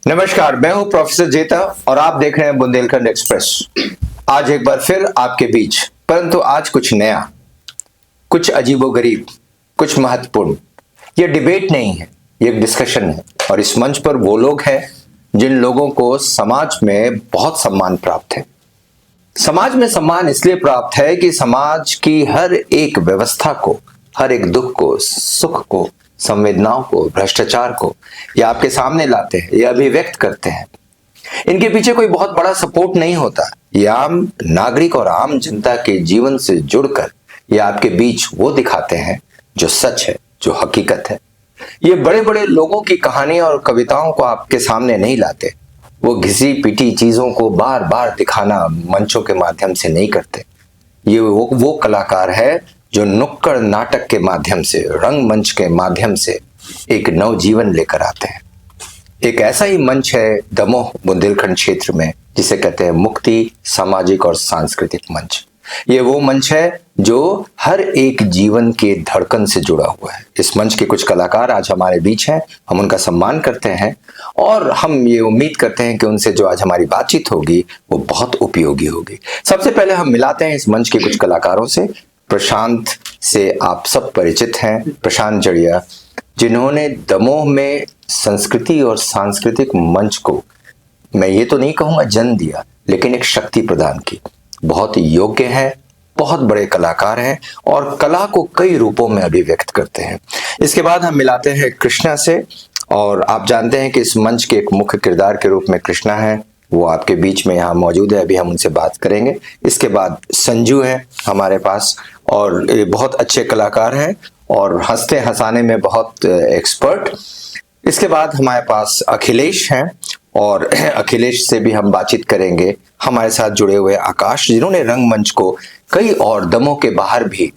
नमस्कार, मैं हूं प्रोफेसर जेता और आप देख रहे हैं बुंदेलखंड एक्सप्रेस। आज एक बार फिर आपके बीच, परंतु आज कुछ नया, कुछ अजीबोगरीब, कुछ महत्वपूर्ण। ये डिबेट नहीं है, ये एक डिस्कशन है और इस मंच पर वो लोग हैं जिन लोगों को समाज में बहुत सम्मान प्राप्त है। समाज में सम्मान इसलिए प्राप्त है कि समाज की हर एक व्यवस्था को, हर एक दुख को, सुख को, संवेदनाओं को, भ्रष्टाचार को ये आपके सामने लाते हैं, ये अभिव्यक्त करते हैं। इनके पीछे कोई बहुत बड़ा सपोर्ट नहीं होता। ये आम नागरिक और आम जनता के जीवन से जुड़कर ये आपके बीच वो दिखाते हैं जो सच है, जो हकीकत है। ये बड़े बड़े लोगों की कहानियां और कविताओं को आपके सामने नहीं लाते। वो घिसी पिटी चीजों को बार बार दिखाना मंचों के माध्यम से नहीं करते। ये वो कलाकार है जो नुक्कड़ नाटक के माध्यम से, रंगमंच के माध्यम से एक नव जीवन लेकर आते हैं। एक ऐसा ही मंच है दमोह बुंदेलखंड क्षेत्र में जिसे कहते हैं मुक्ति सामाजिक और सांस्कृतिक मंच। ये वो मंच है जो हर एक जीवन के धड़कन से जुड़ा हुआ है। इस मंच के कुछ कलाकार आज हमारे बीच हैं, हम उनका सम्मान करते हैं और हम ये उम्मीद करते हैं कि उनसे जो आज हमारी बातचीत होगी वो बहुत उपयोगी होगी। सबसे पहले हम मिलाते हैं इस मंच के कुछ कलाकारों से। प्रशांत से आप सब परिचित हैं, प्रशांत जड़िया, जिन्होंने दमोह में संस्कृति और सांस्कृतिक मंच को, मैं ये तो नहीं कहूंगा जन्म दिया, लेकिन एक शक्ति प्रदान की। बहुत योग्य हैं, बहुत बड़े कलाकार हैं और कला को कई रूपों में अभिव्यक्त करते हैं। इसके बाद हम मिलाते हैं कृष्णा से, और आप जानते हैं कि इस मंच के एक मुख्य किरदार के रूप में कृष्णा है, वो आपके बीच में यहाँ मौजूद है, अभी हम उनसे बात करेंगे। इसके बाद संजू है हमारे पास और ये बहुत अच्छे कलाकार हैं और हंसते हंसाने में बहुत एक्सपर्ट। इसके बाद हमारे पास अखिलेश हैं और अखिलेश से भी हम बातचीत करेंगे। हमारे साथ जुड़े हुए आकाश, जिन्होंने रंगमंच को कई और दमों के बाहर भी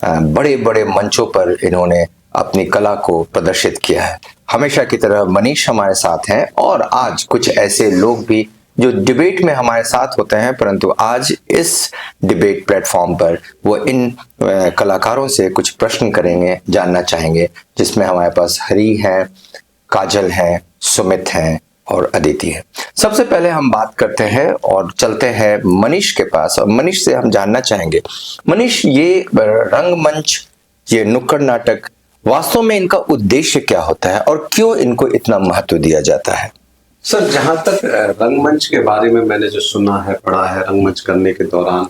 बड़े बड़े मंचों पर इन्होंने अपनी कला को प्रदर्शित किया है। हमेशा की तरह मनीष हमारे साथ हैं और आज कुछ ऐसे लोग भी जो डिबेट में हमारे साथ होते हैं, परंतु आज इस डिबेट प्लेटफॉर्म पर वो इन कलाकारों से कुछ प्रश्न करेंगे, जानना चाहेंगे, जिसमें हमारे पास हरी हैं, काजल हैं, सुमित हैं और अदिति है। सबसे पहले हम बात करते हैं और चलते हैं मनीष के पास और मनीष से हम जानना चाहेंगे, मनीष, ये रंगमंच, ये नुक्कड़ नाटक, वास्तव में इनका उद्देश्य क्या होता है और क्यों इनको इतना महत्व दिया जाता है? सर, जहां तक रंगमंच के बारे में मैंने जो सुना है, पढ़ा है रंगमंच करने के दौरान,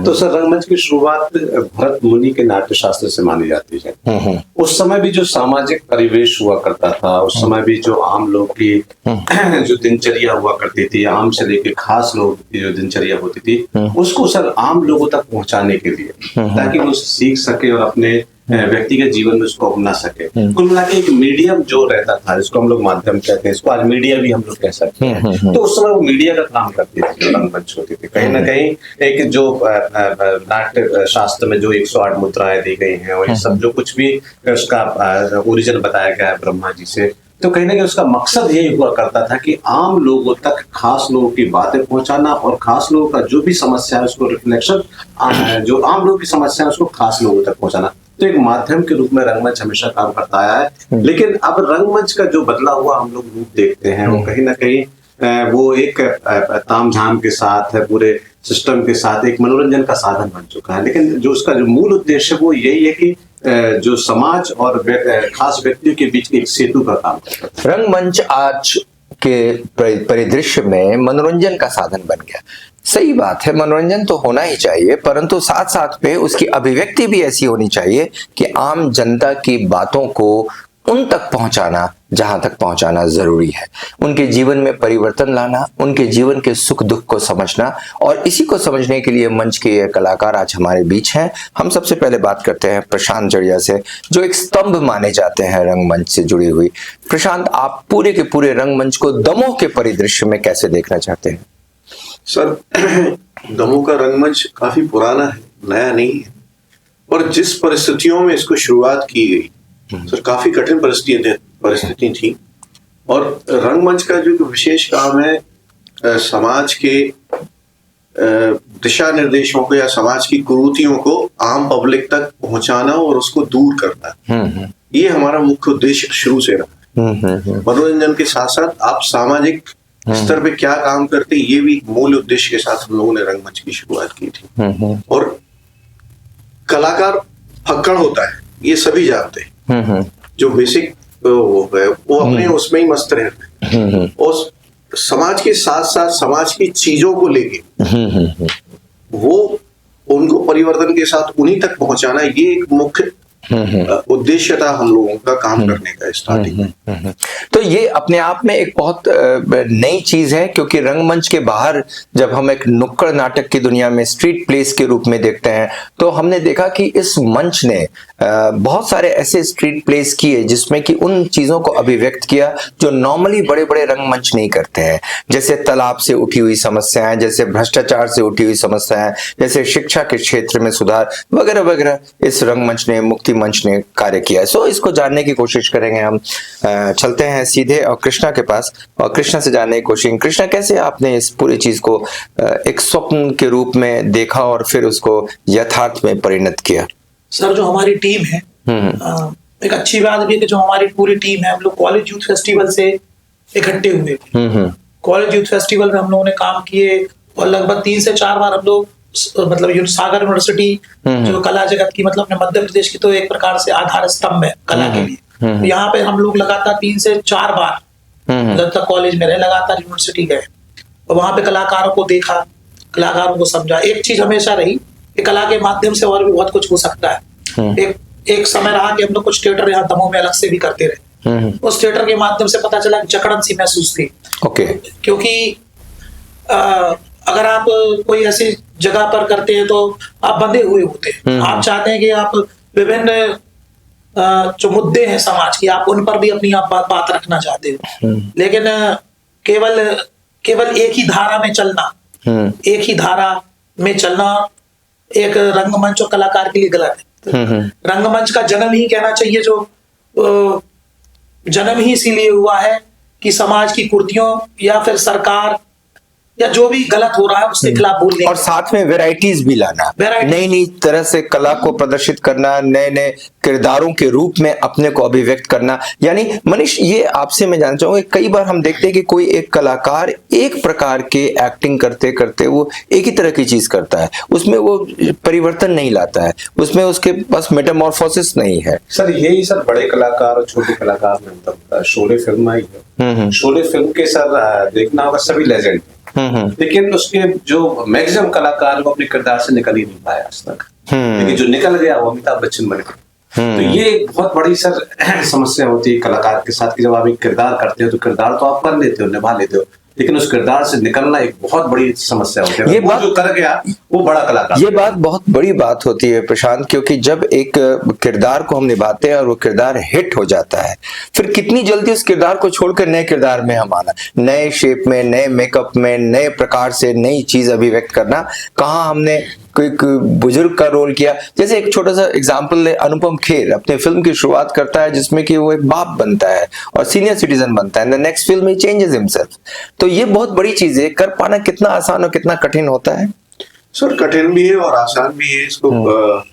तो सर रंगमंच की शुरुआत भरत मुनि के नाट्य शास्त्र से मानी जाती है। उस समय भी जो सामाजिक परिवेश हुआ करता था, उस समय भी जो आम लोग की जो दिनचर्या हुआ करती थी, आम से लेकर खास लोगों की जो दिनचर्या होती थी, उसको सर आम लोगों तक पहुंचाने के लिए, ताकि वो सीख सके और अपने व्यक्तिगत जीवन में उसको अपना सके। कुल मिला के एक मीडियम जो रहता था, जिसको हम लोग माध्यम कहते हैं, इसको आज मीडिया भी हम लोग कह सकते हैं। तो उस समय वो मीडिया का काम करती थी, रंगमंच होती थी। कहीं ना कहीं एक जो नाट्य शास्त्र में जो 108 मुद्राएं दी गई हैं और ये सब जो कुछ भी उसका ओरिजिन बताया गया है ब्रह्मा जी से, तो कहीं ना कहीं उसका मकसद यही हुआ करता था कि आम लोगों तक खास लोगों की बातें पहुंचाना और खास लोगों का जो भी समस्या है उसको रिफ्लेक्शन, जो आम लोगों की समस्या है उसको खास लोगों तक पहुंचाना। तो एक माध्यम के रूप में रंगमंच हमेशा काम करता आया है। लेकिन अब रंगमंच का जो बदला हुआ हम लोग रूप देखते हैं, वो कहीं ना कहीं वो एक तामझाम के साथ, पूरे सिस्टम के साथ एक मनोरंजन का साधन बन चुका है। लेकिन जो उसका जो मूल उद्देश्य वो यही है कि जो समाज और खास व्यक्तियों के बीच एक सेतु का काम करता है। रंगमंच आज के परिदृश्य में मनोरंजन का साधन बन गया। सही बात है, मनोरंजन तो होना ही चाहिए, परंतु साथ साथ पे उसकी अभिव्यक्ति भी ऐसी होनी चाहिए कि आम जनता की बातों को उन तक पहुंचाना जहां तक पहुंचाना जरूरी है, उनके जीवन में परिवर्तन लाना, उनके जीवन के सुख दुख को समझना। और इसी को समझने के लिए मंच के ये कलाकार आज हमारे बीच हैं। हम सबसे पहले बात करते हैं प्रशांत जड़िया से, जो एक स्तंभ माने जाते हैं रंगमंच से जुड़ी हुई। प्रशांत, आप पूरे के पूरे रंगमंच को दमोह के परिदृश्य में कैसे देखना चाहते हैं? सर, दमोह का रंगमंच काफी पुराना है, नया नहीं है। और जिस परिस्थितियों में इसको शुरुआत की गई, सर काफी कठिन परिस्थिति थी। और रंगमंच का जो विशेष काम है समाज के दिशा निर्देशों को या समाज की कुरीतियों को आम पब्लिक तक पहुंचाना और उसको दूर करना, ये हमारा मुख्य उद्देश्य शुरू से रहा। मनोरंजन के साथ साथ आप सामाजिक स्तर पे क्या काम करते, ये भी मूल उद्देश्य के साथ हम लोगों ने रंगमंच की शुरुआत की थी। और कलाकार फक्कड़ होता है, ये सभी जानते हैं। जो बेसिक वो अपने उसमें ही मस्त रहते हैं, और समाज के साथ साथ समाज की चीजों को लेके वो उनको परिवर्तन के साथ उन्हीं तक पहुंचाना, ये एक मुख्य उद्देश्य था हम लोगों का काम करने का स्टार्टिंग में। तो ये अपने आप में एक बहुत नई चीज है, क्योंकि रंगमंच के बाहर जब हम एक नुक्कड़ नाटक की दुनिया में स्ट्रीट प्लेस के रूप में देखते हैं, तो हमने देखा कि इस मंच ने बहुत सारे ऐसे स्ट्रीट प्लेस किए जिसमें कि उन चीजों को अभिव्यक्त किया जो नॉर्मली बड़े बड़े रंगमंच नहीं करते हैं। जैसे तालाब से उठी हुई समस्याएं, जैसे भ्रष्टाचार से उठी हुई समस्याएं, जैसे शिक्षा के क्षेत्र में सुधार वगैरह वगैरह, इस रंगमंच ने, मुक्ति मंच ने कार्य किया है। सो इसको जानने की कोशिश करेंगे हम। चलते हैं सीधे और कृष्णा के पास, और कृष्णा से जानने की कोशिश। कृष्णा, कैसे आपने इस पूरी चीज को एक स्वप्न के रूप में देखा और फिर उसको यथार्थ में परिणत किया? सर, जो हमारी टीम है, एक अच्छी बात भी है कि जो हमारी पूरी टीम है, हम लोग कॉलेज यूथ फेस्टिवल से इकट्ठे हुए थे। कॉलेज यूथ फेस्टिवल में हम लोगों ने काम किए, और लगभग 3 से 4 बार हम लोग मतलब सागर यूनिवर्सिटी जो कला जगत की, मतलब अपने मध्य प्रदेश की तो एक प्रकार से आधार स्तंभ है कला के लिए, तो यहाँ पे हम लोग लगातार 3 से 4 बार जब तक कॉलेज में रहे लगातार यूनिवर्सिटी गए, और वहां पे कलाकारों को देखा, कलाकारों को समझा। एक चीज हमेशा रही कि कला के माध्यम से और भी बहुत कुछ हो सकता है। एक समय रहा कि हम लोग कुछ थिएटर यहाँ दमोह में अलग से भी करते रहे। उस थिएटर के माध्यम से पता चला जकड़न सी महसूस थी। क्योंकि अगर आप कोई ऐसी जगह पर करते हैं तो आप बंधे हुए होते हैं। आप चाहते हैं कि आप विभिन्न जो मुद्दे हैं समाज की, आप उन पर भी अपनी आप बात रखना चाहते हो, लेकिन केवल एक ही धारा में चलना, एक ही धारा में चलना एक रंगमंच और कलाकार के लिए गलत है। रंगमंच का जन्म ही कहना चाहिए, जो जन्म ही इसीलिए हुआ है कि समाज की कुर्तियों या फिर सरकार या जो भी गलत हो रहा है उसके खिलाफ बोलने, और साथ में वैरायटीज भी लाना, नई नई तरह से कला को प्रदर्शित करना, नए नए किरदारों के रूप में अपने को अभिव्यक्त करना। यानी मनीष, ये आपसे मैं जानना चाहूंगा, कई बार हम देखते हैं कि कोई एक कलाकार एक प्रकार के एक्टिंग करते करते वो एक ही तरह की चीज करता है, उसमें वो परिवर्तन नहीं लाता है, उसमें उसके पास मेटामॉर्फोसिस नहीं है। सर यही सर बड़े कलाकार और छोटे कलाकार में मतलब शोले फिल्म आई है, शोले फिल्म के सर देखना होगा सभी लेजेंड, लेकिन उसके जो मैक्सिमम कलाकार वो अपने किरदार से निकल ही नहीं पाया आज तक, लेकिन जो निकल गया वो अमिताभ बच्चन बन गए। तो ये एक बहुत बड़ी सर समस्या होती है कलाकार के साथ कि जब आप एक किरदार करते हो तो किरदार तो आप कर लेते हो, निभा लेते हो, लेकिन उस किरदार से निकलना एक बहुत बड़ी समस्या होती है। ये बात जो कर गया वो बड़ा कलाकार, ये बात बहुत बड़ी बात होती है प्रशांत, क्योंकि जब एक किरदार को हम निभाते हैं और वो किरदार हिट हो जाता है, फिर कितनी जल्दी उस किरदार को छोड़कर नए किरदार में हम आना, नए शेप में, नए मेकअप में, नए प्रकार से नई चीज अभिव्यक्त करना। कहाँ हमने कोई बुजुर्ग का रोल किया, जैसे एक छोटा सा एग्जांपल ले, अनुपम खेर अपने फिल्म की शुरुआत करता है जिसमें कि वो एक बाप बनता है और सीनियर सिटीजन बनता है, नेक्स्ट फिल्म ही चेंजेस हिमसेल्फ। तो ये बहुत बड़ी चीज है, कर पाना कितना आसान और कितना कठिन होता है। सर कठिन भी है और आसान भी है। इसको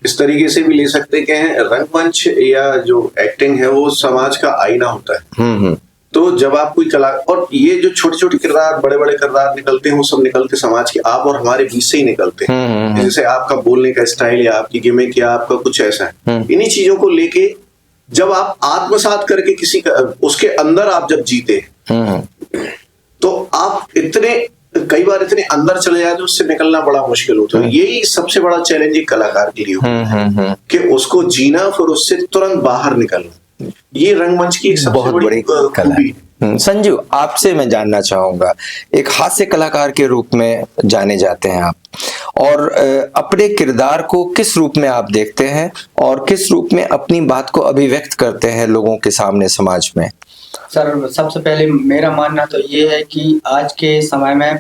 इस तरीके से भी ले सकते हैं, रंगमंच या जो एक्टिंग है वो समाज का आईना होता है। तो जब आप कोई कला, और ये जो छोटे छोटे किरदार, बड़े बड़े किरदार निकलते हैं, वो सब निकलते समाज के आप और हमारे बीच से ही निकलते हैं। जैसे आपका बोलने का स्टाइल या आपकी गिमिक या आपका कुछ ऐसा है, इन्हीं चीजों को लेके जब आप आत्मसात करके किसी का उसके अंदर आप जब जीते तो आप कई बार इतने अंदर चले जाते हैं, उससे निकलना बड़ा मुश्किल होता है। यही सबसे बड़ा चैलेंज एक कलाकार के लिए होता है कि उसको जीना फिर उससे तुरंत बाहर निकलना। ये रंगमंच की एक सबसे बड़ी कला है। संजू, आपसे मैं जानना चाहूंगा, एक हास्य कलाकार के रूप में जाने जाते हैं आप, और अपने किरदार को किस रूप में आप देखते हैं और किस रूप में अपनी बात को अभिव्यक्त करते हैं लोगों के सामने, समाज में? सर सबसे पहले मेरा मानना तो ये है कि आज के समय में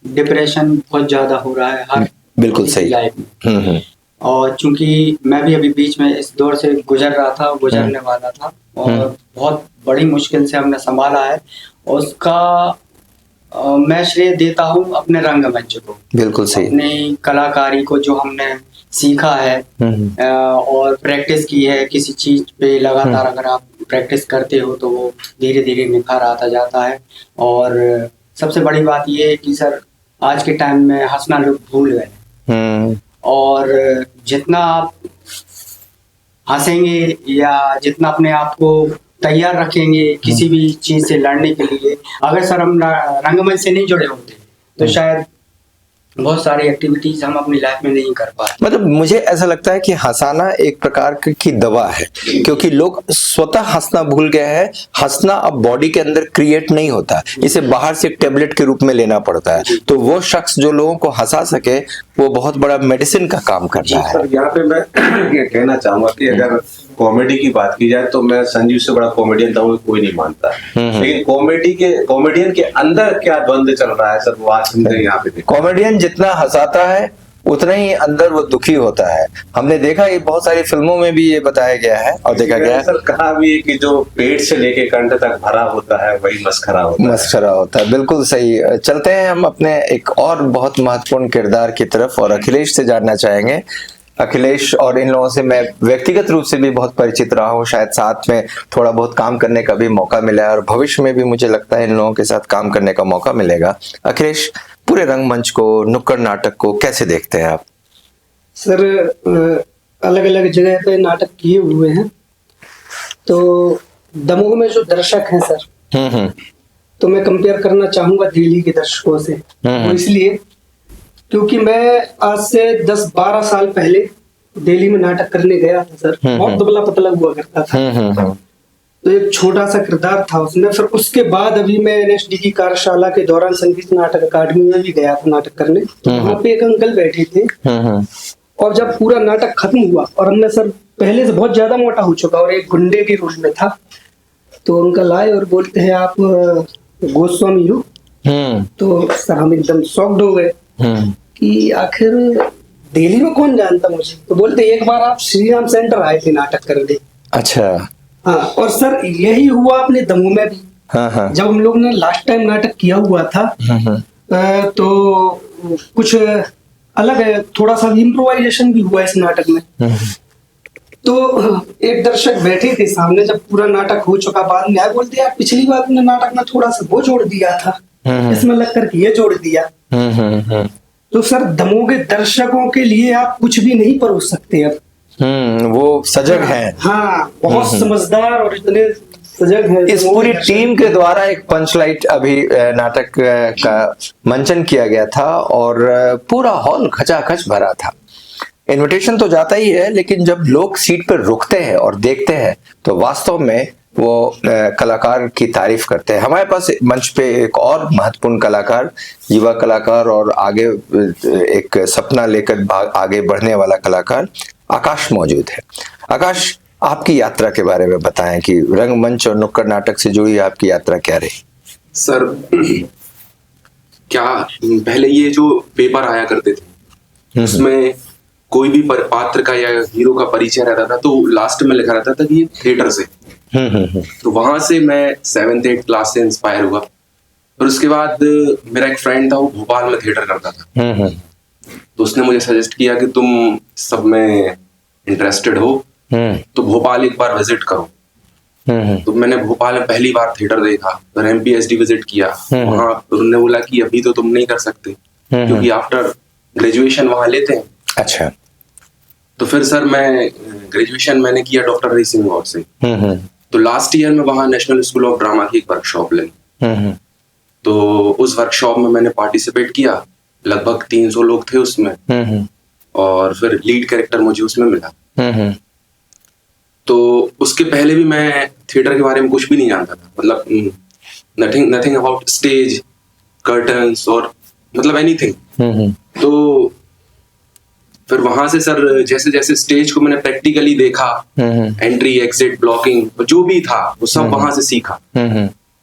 डिप्रेशन बहुत ज्यादा हो रहा है हर बिल्कुल सही लाइफ में, और चूंकि मैं भी अभी बीच में इस दौर से गुजर रहा था, गुजरने वाला था, और बहुत बड़ी मुश्किल से हमने संभाला है, उसका मैं श्रेय देता हूँ अपने रंगमंच को। बिल्कुल सही। अपनी कलाकारी को जो हमने सीखा है और प्रैक्टिस की है, किसी चीज पे लगातार अगर आप प्रैक्टिस करते हो तो वो धीरे धीरे निखार आता जाता है। और सबसे बड़ी बात ये है कि सर आज के टाइम में हंसना लोग भूल गए, और जितना आप हंसेंगे या जितना अपने आप को तैयार रखेंगे किसी भी चीज से लड़ने के लिए, अगर सर हम रंगमंच से नहीं जुड़े होते तो शायद बहुत सारी एक्टिविटीज हम अपनी लाइफ में नहीं कर पाते। मतलब मुझे ऐसा लगता है कि हंसाना एक प्रकार की दवा है, क्योंकि लोग स्वतः हंसना भूल गए हैं। हंसना अब बॉडी के अंदर क्रिएट नहीं होता, इसे बाहर से टेबलेट के रूप में लेना पड़ता है। तो वो शख्स जो लोगों को हंसा सके वो बहुत बड़ा मेडिसिन का काम कर रहा है। सर यहाँ पे मैं ये कहना चाहूंगा कि अगर कॉमेडी की बात की जाए तो मैं संजीव से बड़ा कॉमेडियन था वो कोई नहीं मानता, लेकिन कॉमेडियन के अंदर क्या द्वंद चल रहा है सर वो आज हमने यहाँ पे देखा। कॉमेडियन जितना हंसाता है उतना ही अंदर वो दुखी होता है। हमने देखा ये बहुत सारी फिल्मों में भी ये बताया गया है और देखा गया है। सर कहा भी है कि जो पेट से लेके कंठ तक भरा होता है वही मस्खरा होता है। मस्खरा होता है, बिल्कुल सही। चलते हैं हम अपने एक और बहुत महत्वपूर्ण किरदार की तरफ और अखिलेश से जानना चाहेंगे। अखिलेश और इन लोगों से मैं व्यक्तिगत रूप से भी बहुत परिचित रहा हूँ, शायद साथ में थोड़ा बहुत काम करने का भी मौका मिला है और भविष्य में भी मुझे लगता है इन लोगों के साथ काम करने का मौका मिलेगा। अखिलेश, पूरे रंगमंच को, नुक्कड़ नाटक को कैसे देखते हैं आप? सर अलग अलग जगह पे नाटक किए हुए हैं, तो दमोह में जो दर्शक हैं सर, तो मैं कंपेयर करना चाहूंगा दिल्ली के दर्शकों से। वो इसलिए क्योंकि मैं आज से 10-12 साल पहले दिल्ली में नाटक करने गया था सर। बहुत दुबला पतला हुआ करता था, तो एक छोटा सा किरदार था उसमें। फिर उसके बाद अभी मैं NSD की कार्यशाला के दौरान संगीत नाटक अकादमी में भी गया था नाटक करने। वहाँ पे एक अंकल बैठे थे और जब पूरा नाटक खत्म हुआ और मैं सर पहले से बहुत ज्यादा मोटा हो चुका और एक गुंडे के रोल में था, तो अंकल आए और बोलते हैं आप गोस्वामी हो? तो सर हम एकदम शॉक्ड हो गए कि आखिर दिल्ली में कौन जानता मुझे। तो बोलते एक बार आप श्री राम सेंटर आए थे नाटक करने। अच्छा। हाँ, और सर यही हुआ अपने दमोह में भी। जब हम लोग ने लास्ट टाइम नाटक किया हुआ था तो कुछ अलग है, थोड़ा सा इम्प्रोवाइजेशन भी हुआ इस नाटक में। तो एक दर्शक बैठे थे सामने, जब पूरा नाटक हो चुका बाद में आए, बोलते यार पिछली बार तुमने नाटक में थोड़ा सा वो जोड़ दिया था, इसमें लग करके ये जोड़ दिया। तो सर दमोह के दर्शकों के लिए आप कुछ भी नहीं परोस सकते अब। वो सजग हैं। हाँ, बहुत समझदार और इतने सजग हैं। इस पूरी टीम के द्वारा एक पंचलाइट अभी नाटक का मंचन किया गया था और पूरा हॉल खचाखच भरा था। इनविटेशन तो जाता ही है, लेकिन जब लोग सीट पर रुकते हैं और देखते हैं तो वास्तव में वो कलाकार की तारीफ करते हैं। हमारे पास मंच पे एक और महत्वपूर्ण कलाकार, युवा कलाकार और आगे एक सपना लेकर आगे बढ़ने वाला कलाकार आकाश मौजूद है। आकाश, आपकी यात्रा के बारे में बताएं कि रंगमंच और नुक्कड़ नाटक से जुड़ी आपकी यात्रा क्या रही? सर क्या पहले ये जो पेपर आया करते थे उसमें कोई भी पात्र का या हीरो का परिचय रहता था तो लास्ट में लिखा रहता था कि ये थिएटर से। तो वहां से मैं 7th-8th क्लास से इंस्पायर हुआ। और उसके बाद मेरा एक फ्रेंड था, वो भोपाल में थिएटर करता था। तो उसने मुझे सजेस्ट किया कि तुम सब में इंटरेस्टेड हो तो भोपाल एक बार विजिट करो। तो मैंने भोपाल में पहली बार थिएटर देखा, फिर MPSD विजिट किया। वहां उन्होंने बोला कि अभी तो तुम नहीं कर सकते क्योंकि आफ्टर ग्रेजुएशन वहां लेते हैं। अच्छा। तो फिर सर मैं ग्रेजुएशन मैंने किया डॉक्टर हरि सिंह गौर से। तो लास्ट ईयर में वहां नेशनल स्कूल ऑफ ड्रामा की एक वर्कशॉप लगी। तो उस वर्कशॉप में मैंने पार्टिसिपेट किया, लगभग 300 लोग थे उसमें और फिर लीड कैरेक्टर मुझे उसमें मिला। तो उसके पहले भी मैं थिएटर के बारे में कुछ भी नहीं जानता था, मतलब नथिंग अबाउट स्टेज, कर्टन्स और मतलब एनीथिंग। तो फिर वहां से सर जैसे जैसे स्टेज को मैंने प्रैक्टिकली देखा, एंट्री एग्जिट ब्लॉकिंग जो भी था वो सब वहां से सीखा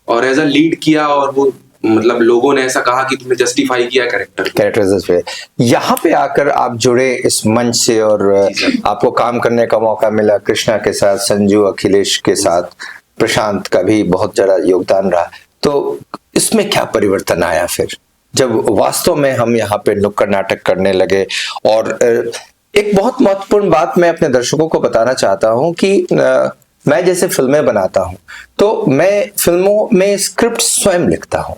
और एज अ लीड किया। और वो मतलब लोगों ने ऐसा कहा कि तुमने जस्टिफाई किया कैरेक्टर्स पे। यहाँ पे आकर आप जुड़े इस मंच से और आपको काम करने का मौका मिला कृष्णा के साथ, संजू, अखिलेश के साथ, प्रशांत का भी बहुत ज्यादा योगदान रहा। तो इसमें क्या परिवर्तन आया फिर जब वास्तव में हम यहाँ पे नुक्कड़ नाटक करने लगे? और एक बहुत महत्वपूर्ण बात मैं अपने दर्शकों को बताना चाहता हूँ कि मैं जैसे फिल्में बनाता हूं तो मैं फिल्मों में स्क्रिप्ट स्वयं लिखता हूं।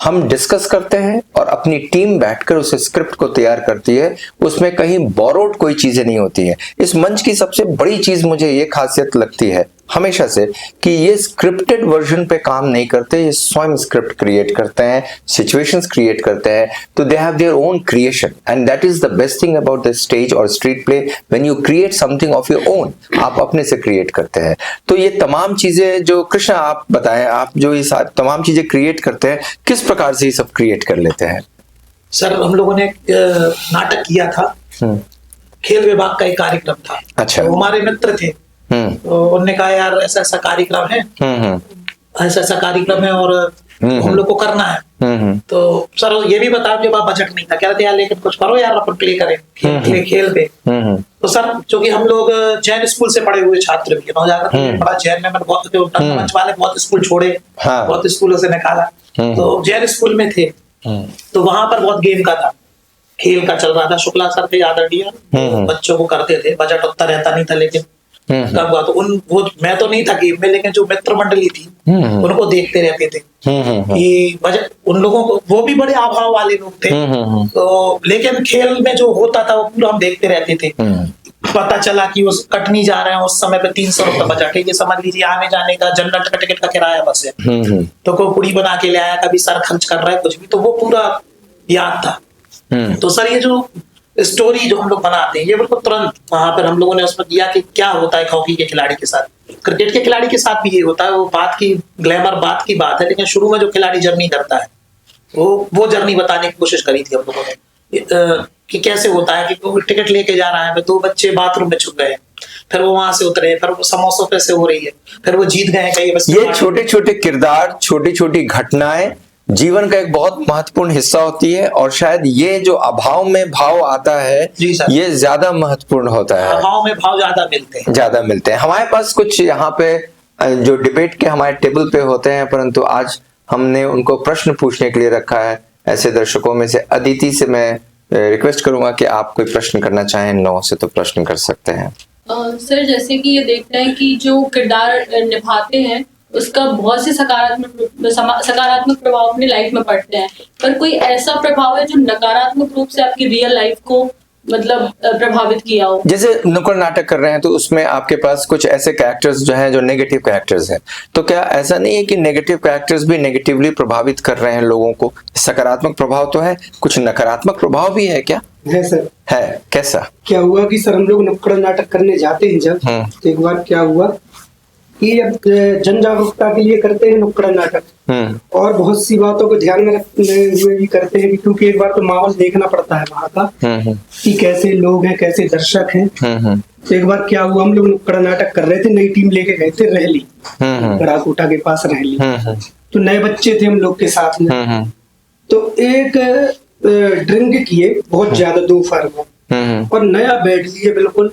हम डिस्कस करते हैं और अपनी टीम बैठकर उस स्क्रिप्ट को तैयार करती है, उसमें कहीं बोरोड कोई चीजें नहीं होती हैं। इस मंच की सबसे बड़ी चीज मुझे ये खासियत लगती है हमेशा से कि ये स्क्रिप्टेड वर्जन पे काम नहीं करते, ये स्वयं स्क्रिप्ट क्रिएट करते हैं, सिचुएशंस क्रिएट करते हैं। तो they have their own creation and that is the best thing about the stage और street play, when you create something of your own, आप अपने से क्रिएट करते हैं। तो ये तमाम चीजें जो कृष्णा आप बताएं, आप जो ये तमाम चीजें क्रिएट करते हैं, किस प्रकार से ये सब क्रिएट कर लेते हैं? सर हम लोगों ने एक नाटक किया था, खेल विभाग का एक कार्यक्रम था। अच्छा। तो हमारे मित्र थे, तो उन्होंने कहा यार ऐसा ऐसा कार्यक्रम है, ऐसा ऐसा कार्यक्रम है और हम लोग को करना है। तो सर ये भी बताओ कि बजट नहीं था, कह रहे थे यार लेकिन कुछ करो यार, अपन प्ले करें, खेल पे। तो सर चूंकि हम लोग जैन स्कूल से पढ़े हुए छात्र भी पढ़ा जैन में, मैंने बहुत मंच वाले बहुत स्कूल छोड़े, बहुत स्कूलों से निकाला, तो जैन स्कूल में थे। तो वहां पर बहुत गेम का था, खेल का चल रहा था। शुक्ला सर थे आदरणीय, बच्चों को करते थे, बजट उतना रहता नहीं था, लेकिन कब हुआ तो वो मैं तो नहीं था गेम में, लेकिन जो मित्र मंडली थी उनको देखते रहते थे कि बजट उन लोगों को, वो भी बड़े अभाव वाले लोग थे। तो लेकिन खेल में जो होता था वो पूरा हम देखते रहते थे। पता चला कि उस कटनी जा रहे हैं, उस समय पे 300 रुपये बजट है, ये समझ लीजिए आने जाने का, जनरल का टिकट का किराया बस है। तो कोई कुड़ी बना के ले आया, कभी सर खर्च कर रहा है कुछ भी, तो वो पूरा याद था। तो सर ये जो स्टोरी जो हम लोग बनाते हैं, ये बिल्कुल तुरंत वहां पर हम लोगों ने उसमें किया कि क्या होता है हॉकी के खिलाड़ी के साथ, क्रिकेट के खिलाड़ी के साथ भी ये होता है। वो बात की ग्लैमर बात की बात है, लेकिन शुरू में जो खिलाड़ी जर्नी करता है वो जर्नी बताने की कोशिश करी थी हम लोगों ने कि कैसे होता है कि वो टिकट लेके जा रहा है, 2 बच्चे बाथरूम में छुप गए, फिर वो वहां से उतरे, फिर वो समोसों पे से हो रही है, फिर वो जीत गए कहीं। बस ये छोटे छोटे किरदार, छोटी छोटी घटनाएं जीवन का एक बहुत महत्वपूर्ण हिस्सा होती है, और शायद ये जो अभाव में भाव आता है ये ज्यादा महत्वपूर्ण होता है। अभाव में भाव ज्यादा मिलते हैं। हमारे पास कुछ यहाँ पे जो डिबेट के हमारे टेबल पे होते हैं, परंतु आज हमने उनको प्रश्न पूछने के लिए रखा है। ऐसे दर्शकों में से अदिति से मैं रिक्वेस्ट करूंगा कि आप कोई प्रश्न करना चाहें, 9 से तो प्रश्न कर सकते हैं। सर जैसे कि ये देखते हैं कि जो किरदार निभाते हैं उसका बहुत से सकारात्मक प्रभाव अपनी लाइफ में पड़ते हैं, पर कोई ऐसा प्रभाव है जो नकारात्मक रूप से आपकी रियल लाइफ को मतलब प्रभावित किया हो? जैसे नुक्कड़ नाटक कर रहे हैं तो उसमें आपके पास कुछ ऐसे कैरेक्टर्स जो हैं जो नेगेटिव कैरेक्टर्स हैं, तो क्या ऐसा नहीं है कि नेगेटिव कैरेक्टर्स भी नेगेटिवली प्रभावित कर रहे हैं लोगों को? सकारात्मक प्रभाव तो है, कुछ नकारात्मक प्रभाव भी है क्या? है सर। है? कैसा? क्या हुआ कि सर हम लोग नुक्कड़ नाटक करने जाते हैं जब, तो एक बार क्या हुआ कि अब जन जागरूकता के लिए करते हैं नुक्कड़ नाटक, और बहुत सी बातों को ध्यान में रखते हुए भी करते हैं, क्योंकि एक बार तो माहौल देखना पड़ता है वहाँ का कि कैसे लोग हैं, कैसे दर्शक हैं। तो एक बार क्या हुआ, हम लोग नुक्कड़ नाटक कर रहे थे, नई टीम लेके गए थे रहली, गड़ाकोटा के पास रहली। तो नए बच्चे थे हम लोग के साथ में, तो एक ड्रिंक किए बहुत ज्यादा दोपहर में, और नया बैठ लिए बिल्कुल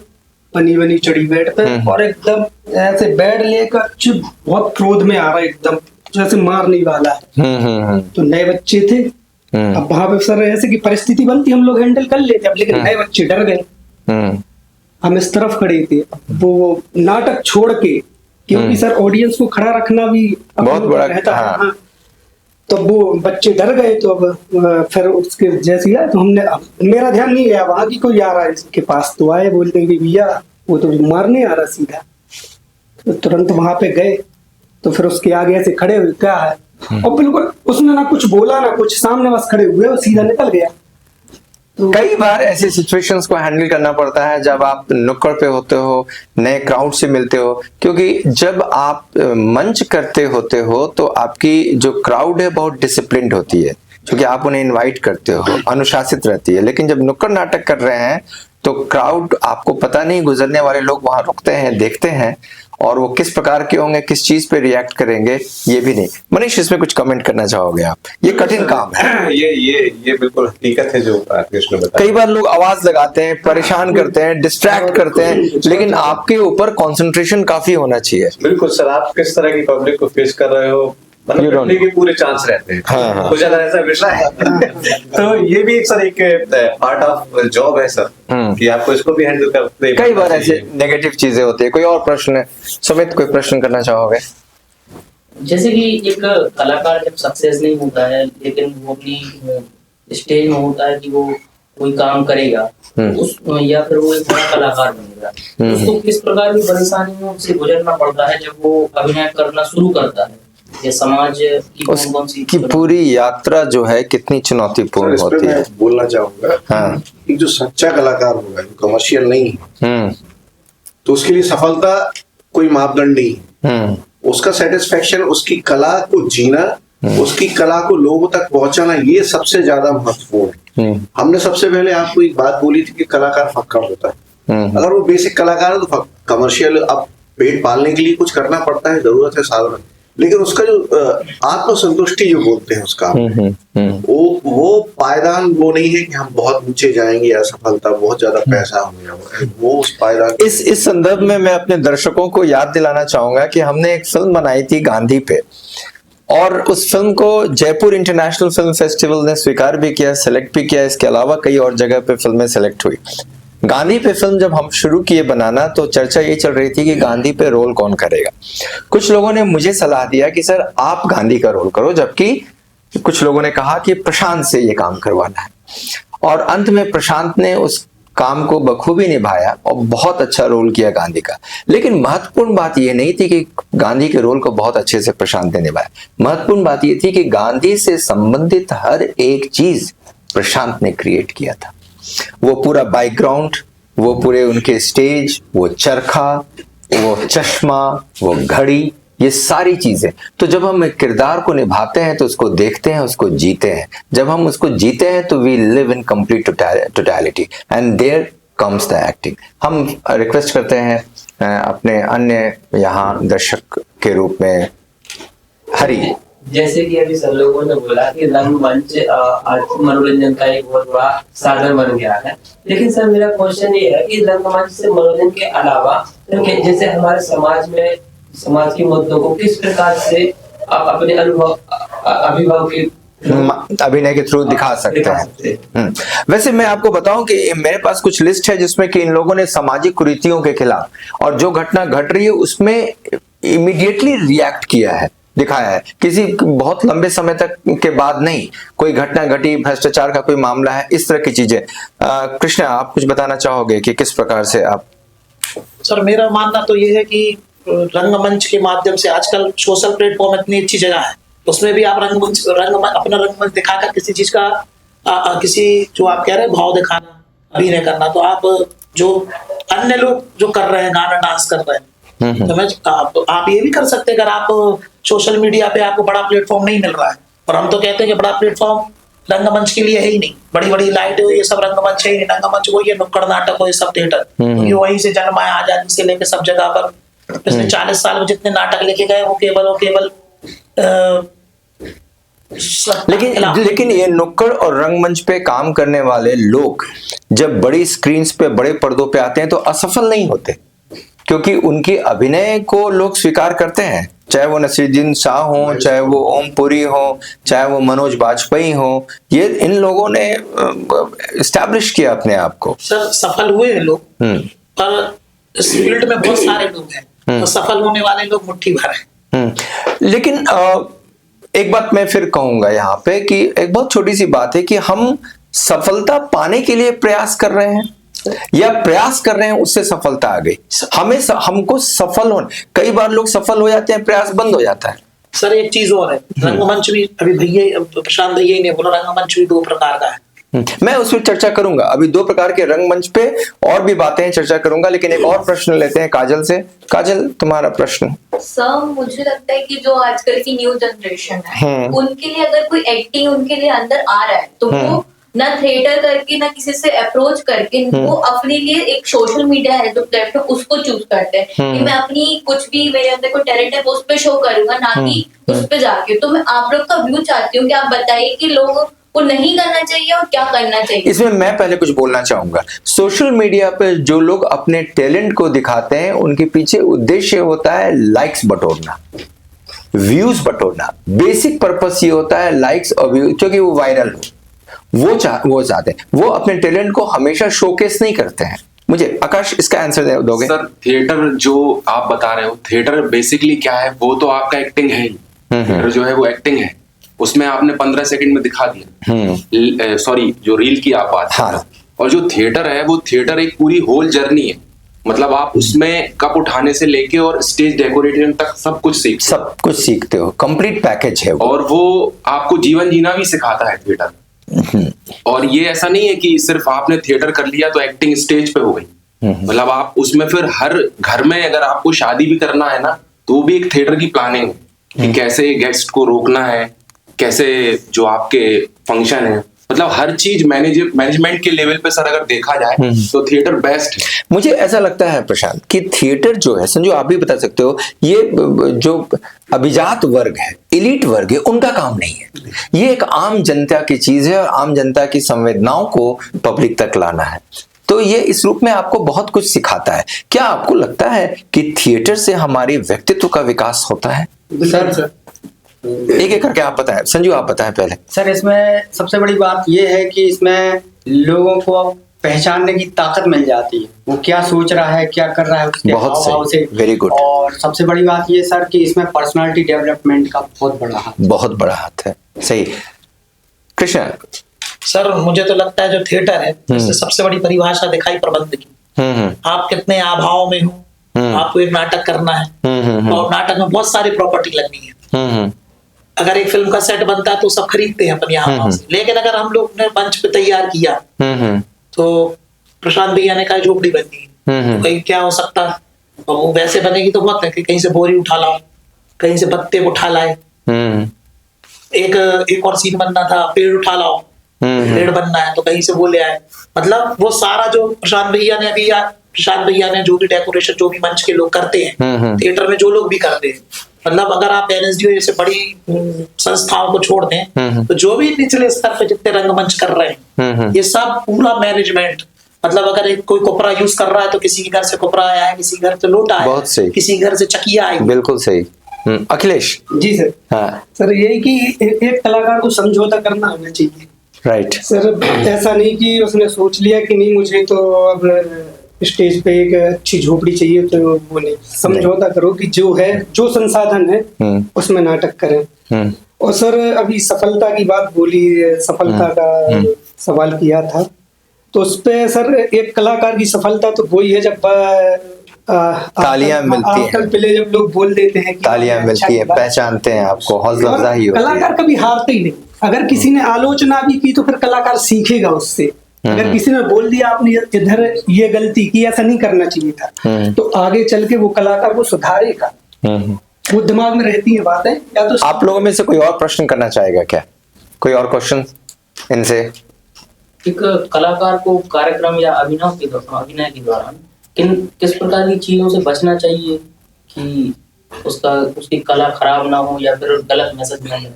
बनी बनी चढ़ी बेड पे, और एकदम ऐसे बेड लेकर बहुत क्रोध में आ रहा है, एकदम जैसे मारने वाला है। तो नए बच्चे थे, अब वहां पे सर ऐसे की परिस्थिति बनती हम लोग हैंडल कर लेते, अब लेकिन नए बच्चे डर गए। हम इस तरफ खड़े थे, वो नाटक छोड़ के, क्योंकि सर ऑडियंस को खड़ा रखना भी बहुत बड़ा रहता है। तो वो बच्चे डर गए, तो अब फिर उसके जैसे ही तो हमने, मेरा ध्यान नहीं गया, वहां की कोई आ रहा है इसके पास, तो आए बोलते हैं कि भैया वो तो मारने आ रहा सीधा। तो तुरंत वहां पे गए, तो फिर उसके आगे ऐसे खड़े हुए, क्या है, और बिल्कुल उसने ना कुछ बोला ना कुछ, सामने बस खड़े हुए और सीधा निकल गया। तो कई बार ऐसे सिचुएशंस को हैंडल करना पड़ता है जब आप नुक्कड़ पे होते हो, नए क्राउड से मिलते हो, क्योंकि जब आप मंच करते होते हो तो आपकी जो क्राउड है बहुत डिसिप्लिन्ड होती है, क्योंकि आप उन्हें इनवाइट करते हो, अनुशासित रहती है। लेकिन जब नुक्कड़ नाटक कर रहे हैं तो क्राउड, आपको पता नहीं, गुजरने वाले लोग वहां रुकते हैं, देखते हैं, और वो किस प्रकार के होंगे, किस चीज पे रिएक्ट करेंगे, ये भी नहीं। मनीष, इसमें कुछ कमेंट करना चाहोगे आप? ये कठिन काम है। ये बिल्कुल हकीकत है जो कृष्ण बताया। कई बार लोग आवाज लगाते हैं, परेशान करते हैं, डिस्ट्रैक्ट करते हैं, लेकिन आपके ऊपर कंसंट्रेशन काफी होना चाहिए। बिल्कुल सर, आप किस तरह की पब्लिक को फेस कर रहे हो, You don't- बनने के पूरे चांस रहते हैं। हाँ, हाँ। कुछ ज्यादा ऐसा विषय है तो ये भी एक सर एक पार्ट ऑफ जॉब है सर कि आपको इसको भी हैंडल करते कई बार ऐसे नेगेटिव चीजें होती है। कोई और प्रश्न है? सुमित, कोई प्रश्न करना चाहोगे? जैसे कि एक कलाकार जब सक्सेस नहीं होता है लेकिन वो अपनी स्टेज में होता है कि वो कोई काम करेगा उस या फिर वो एक बड़ा कलाकार बनेगा तो उसको किस प्रकार की परेशानियों से गुजरना पड़ता है जब वो अभिनय करना शुरू करता है? ये समाज की कौन कौन सी उसकी पूरी यात्रा जो है कितनी चुनौतीपूर्ण सर, इस पे होती है। मैं बोलना चाहूंगा हाँ। कि जो सच्चा कलाकार होगा, जो कमर्शियल नहीं है, तो उसके लिए सफलता कोई मापदंड नहीं है। उसका सेटिस्फेक्शन, उसकी कला को जीना, उसकी कला को लोगों तक पहुंचाना, ये सबसे ज्यादा महत्वपूर्ण है। हमने सबसे पहले आपको एक बात बोली थी कि कलाकार फक्कड़ होता है। अगर वो बेसिक कलाकार है तो कमर्शियल, अब पेट पालने के लिए कुछ करना पड़ता है, जरूरत है साधन, लेकिन उसका जो आत्मसंतुष्टि जो बोलते हैं उसका, वो पायदान वो नहीं है कि हम बहुत ऊंचे जाएंगे या सफलता बहुत ज्यादा पैसा हो गया, वो उस पायदान। इस संदर्भ में मैं अपने दर्शकों को याद दिलाना चाहूंगा कि हमने एक फिल्म बनाई थी गांधी पे, और उस फिल्म को जयपुर इंटरनेशनल फिल्म फेस्टिवल ने स्वीकार भी किया, सेलेक्ट भी किया। इसके अलावा कई और जगह पे फिल्में सेलेक्ट हुई। गांधी पे फिल्म जब हम शुरू किए बनाना तो चर्चा ये चल रही थी कि गांधी पे रोल कौन करेगा। कुछ लोगों ने मुझे सलाह दिया कि सर आप गांधी का रोल करो, जबकि कुछ लोगों ने कहा कि प्रशांत से ये काम करवाना है। और अंत में प्रशांत ने उस काम को बखूबी निभाया और बहुत अच्छा रोल किया गांधी का। लेकिन महत्वपूर्ण बात यह नहीं थी कि गांधी के रोल को बहुत अच्छे से प्रशांत ने निभाया। महत्वपूर्ण बात यह थी कि गांधी से संबंधित हर एक चीज प्रशांत ने क्रिएट किया था। वो पूरा बैकग्राउंड, वो पूरे उनके स्टेज, वो चरखा, वो चश्मा, वो घड़ी, ये सारी चीजें। तो जब हम एक किरदार को निभाते हैं तो उसको देखते हैं, उसको जीते हैं। जब हम उसको जीते हैं तो we live in complete totality and there comes the acting. हम रिक्वेस्ट करते हैं अपने अन्य यहाँ दर्शक के रूप में हरी। जैसे कि अभी सब लोगों ने बोला कि रंगमंच आज मनोरंजन का एक बहुत बड़ा साधन बन गया है, लेकिन सर मेरा क्वेश्चन ये है कि रंगमंच से मनोरंजन के अलावा जैसे हमारे समाज में समाज के मुद्दों को किस प्रकार से आप अपने अभिभाव के अभिनय के थ्रू दिखा सकते हैं। वैसे मैं आपको बताऊं कि मेरे पास कुछ लिस्ट है जिसमें कि इन लोगों ने सामाजिक कुरीतियों के खिलाफ और जो घटना घट रही है उसमें इमीडिएटली रिएक्ट किया है, दिखाया है। किसी बहुत लंबे समय तक के बाद नहीं, कोई घटना घटी, भ्रष्टाचार का कोई मामला है, इस तरह की चीजें। कृष्णा, आप कुछ बताना चाहोगे कि किस प्रकार से आप? सर मेरा मानना तो ये है कि रंगमंच के माध्यम से आजकल सोशल प्लेटफॉर्म इतनी अच्छी जगह है, उसमें भी आप अपना रंगमंच दिखाकर किसी चीज का किसी जो आप कह रहे हैं भाव दिखाना, अभिनय करना, तो आप जो अन्य लोग जो कर रहे हैं, गाना डांस कर रहे हैं, तो आप ये भी कर सकते हैं। अगर आप सोशल मीडिया पे आपको बड़ा प्लेटफॉर्म नहीं मिल रहा है, और हम तो कहते हैं कि बड़ा प्लेटफॉर्म रंगमंच के लिए है ही नहीं, बड़ी बड़ी लाइट ये सब रंगमंच है ही नहीं। रंगमंच वो ये नुक्कड़ नाटक हो, ये सब थिएटर, क्योंकि वहीं से जन्म आया, आजादी से लेकर सब जगह पर पिछले 40 साल में जितने नाटक लिखे गए वो केवल लेकिन ये नुक्कड़ और रंगमंच पे काम करने वाले लोग जब बड़ी स्क्रीन्स पे, बड़े पर्दों पे आते हैं तो असफल नहीं होते, क्योंकि उनकी अभिनय को लोग स्वीकार करते हैं। चाहे वो नसीरुद्दीन शाह हो, चाहे वो ओम पुरी हो, चाहे वो मनोज बाजपेयी हो, ये इन लोगों ने एस्टैब्लिश किया अपने आप को। सर सफल हुए हैं लोग, पर इस फील्ड में बहुत सारे लोग हैं, तो सफल होने वाले लोग मुट्ठी भर हैं। लेकिन एक बात मैं फिर कहूंगा यहाँ पे कि एक बहुत छोटी सी बात है कि हम सफलता पाने के लिए प्रयास कर रहे हैं या प्रयास कर रहे हैं उससे सफलता आ गई। हमको सफल होना, कई बार लोग सफल हो जाते हैं, प्रयास बंद हो जाता है। सर एक चीज और है, रंगमंच भी, अभी प्रशांत भैया ने बोला, रंगमंच भी 2 प्रकार का है। मैं उस पर चर्चा करूंगा। अभी 2 प्रकार के रंगमंच पे और भी बातें चर्चा करूंगा, लेकिन एक और प्रश्न लेते हैं काजल से। काजल, तुम्हारा प्रश्न। सर मुझे लगता है कि जो आजकल की न्यू जनरेशन है, उनके लिए अगर कोई एक्टिंग उनके लिए अंदर आ रहा है तो वो ना थिएटर करके ना किसी से अप्रोच करके वो अपने लिए एक सोशल मीडिया है जो प्लेटफॉर्म, उसको चूज करते हैं कि मैं अपनी कुछ भी मेरे अंदर कोई टैलेंट है वो उस पे शो करूंगा, ना कि उस पे जाके। तो मैं आप लोग का व्यू चाहती हूँ कि आप बताइए कि लोगों को नहीं करना चाहिए और क्या करना चाहिए। इसमें मैं पहले कुछ बोलना चाहूंगा। सोशल मीडिया पे जो लोग अपने टैलेंट को दिखाते हैं उनके पीछे उद्देश्य होता है लाइक्स बटोरना। व्यूज बटोरना, बेसिक पर्पस ये होता है लाइक्स और व्यूज, क्योंकि वो वायरल हो, वो चाहते हैं, वो अपने टैलेंट को हमेशा शोकेस नहीं करते हैं। मुझे आकाश इसका आंसर दोगे? सर थिएटर जो आप बता रहे हो, थिएटर बेसिकली क्या है, वो तो आपका एक्टिंग है ही। थिएटर जो है वो एक्टिंग है, उसमें आपने 15 सेकंड में दिखा दिया, सॉरी जो रील की आप बात कर रहे हो। और जो थिएटर है वो थिएटर एक पूरी होल जर्नी है, मतलब आप उसमें कप उठाने से लेके और स्टेज डेकोरेशन तक सब कुछ सीखते हो, कंप्लीट पैकेज है वो। और वो आपको जीवन जीना भी सिखाता है थिएटर। और ये ऐसा नहीं है कि सिर्फ आपने थिएटर कर लिया तो एक्टिंग स्टेज पे हो गई, मतलब आप उसमें फिर हर घर में अगर आपको शादी भी करना है ना, तो वो भी एक थिएटर की प्लानिंग है कि कैसे गेस्ट को रोकना है, कैसे जो आपके फंक्शन है, मतलब हर चीज मैनेजमेंट के लेवल पे सर अगर देखा जाए तो थिएटर बेस्ट है। मुझे ऐसा लगता है प्रशांत कि थिएटर जो है, संजू आप भी बता सकते हो, ये जो अभिजात वर्ग है, एलिट वर्ग है, उनका काम नहीं है। ये एक आम जनता की चीज है और आम जनता की संवेदनाओं को पब्लिक तक लाना है। तो ये इस रूप में आपको बहुत कुछ सिखाता है। क्या आपको लगता है कि थिएटर से हमारे व्यक्तित्व का विकास होता है? सर एक एक करके आप बताएं, संजू आप बताएं पहले। सर इसमें सबसे बड़ी बात यह है कि इसमें लोगों को पहचानने की ताकत मिल जाती है, वो क्या सोच रहा है, क्या कर रहा है, उसके हाव से। Very good. और सबसे बड़ी बात ये सर कि इसमें पर्सनालिटी डेवलपमेंट का बहुत बड़ा हाथ है। सही। कृष्ण सर मुझे तो लगता है जो थिएटर है इससे सबसे बड़ी परिभाषा दिखाई प्रबंध की। आप कितने अभाव में हो, आपको एक नाटक करना है और नाटक में बहुत सारी प्रॉपर्टी लगनी है। अगर एक फिल्म का सेट बनता है तो सब खरीदते हैं अपन यहाँ से, लेकिन अगर हम लोग ने मंच पे तैयार किया तो प्रशांत भैया ने कहा झोपड़ी बननी है, तो कहीं क्या हो सकता है, और वो वैसे बनेगी तो बहुत है कि कहीं से बोरी उठा लाओ, कहीं से पत्ते उठा लाए। एक और सीन बनना था, पेड़ उठा लाओ, पेड़ बनना है तो कहीं से वो ले आए। मतलब वो सारा जो प्रशांत भैया ने जो भी डेकोरेशन, जो भी मंच के लोग करते हैं, थिएटर में जो लोग भी करते हैं, मतलब अगर आप एनएसडीओ जैसे बड़ी संस्थाओं को छोड़ दें तो जो भी निचले स्तर पे जितने रंगमंच कर रहे हैं, ये सब पूरा मैनेजमेंट, मतलब अगर एक कोई कोपरा यूज कर रहा है तो किसी के घर से कोपरा आया है, किसी घर से लोटा आया है, किसी घर से चकिया आई। बिल्कुल सही। अखिलेश जी सर। हाँ सर यही कि एक कलाकार को समझौता करना आना चाहिए। राइट सर, ऐसा नहीं कि उसने सोच लिया कि नहीं मुझे तो अब स्टेज पे एक अच्छी झोपड़ी चाहिए, तो वो नहीं, समझौता करो कि जो है, जो संसाधन है उसमें नाटक करें। और सर अभी सफलता की बात बोली, सफलता का सवाल किया था, तो उस पे सर एक कलाकार की सफलता तो वही है जब तालियां मिलती हैं, पहले जब लोग बोल देते हैं, तालियां मिलती है, पहचानते हैं आपको, हौसला अफजाई होती है। कलाकार कभी हारते ही नहीं। अगर किसी ने आलोचना भी की तो फिर कलाकार सीखेगा उससे। अगर किसी ने बोल दिया आपने इधर ये गलती की, ऐसा नहीं करना चाहिए था, तो आगे चल के वो कलाकार वो सुधारेगा। वो दिमाग में रहती है बातें। या तो आप लोगों में से कोई और प्रश्न करना चाहेगा क्या? कोई और क्वेश्चन इनसे? एक कलाकार को कार्यक्रम या अभिनय के दौरान किस प्रकार की चीजों से बचना चाहिए कि उसकी कला खराब ना हो या फिर गलत मैसेज ना जाए?